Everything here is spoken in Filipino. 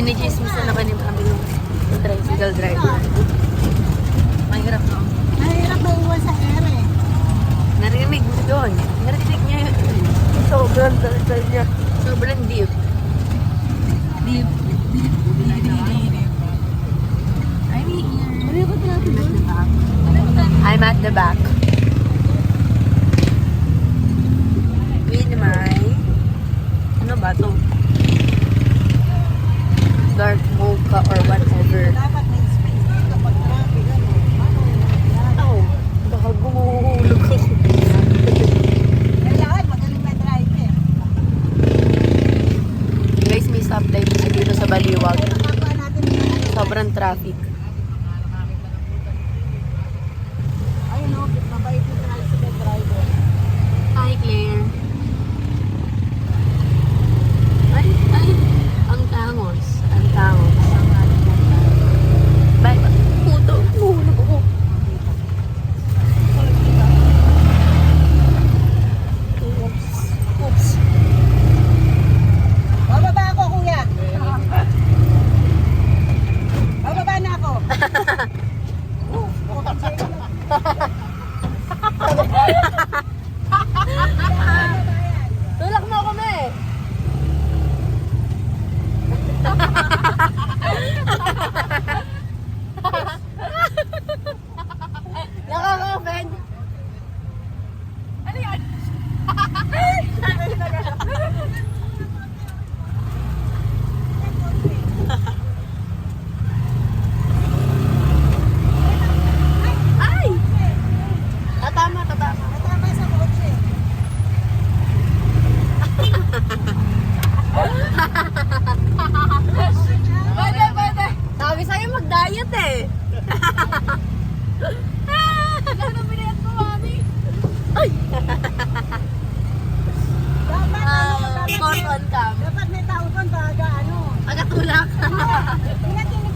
Chinichismis na naman yung kami yung tricycle driver. Mahirap no? Mahirap ba iwan sa ere? Narinig mo doon. Narinig niya yun. Sobrang dal niya. Sobrang deep. Deep. I'm at the back. With my... Ano ba to? Dark mocha or whatever. Dapat may space dito pag traffic. Oh, baka gumuhulog ako. Kailangan magaling na drive eh. Guys, may stoplight kasi dito sa Baliwag. Nakakuha natin yung Sobrang traffic. ayun o, mabait yung tricycle driver. Hi, Claire. Ay, ay. Ang tangos. Ang tangos. Bye. Puto. Nahulog ako. Oops. Oops. Bababa ako, kuya. Bababa na ako. Tulak mo ako, me. Nakaka-offend. Ano yan? Ay! Tatama, tatama. Natama sa kotse. Pwede, pwede. Sabi sa'yo mag-diet eh. Ano pinayat mo, mami? Ay! Dapat Spot on cam. dapat may tao doon baga ano. Agatulak. Ingat yung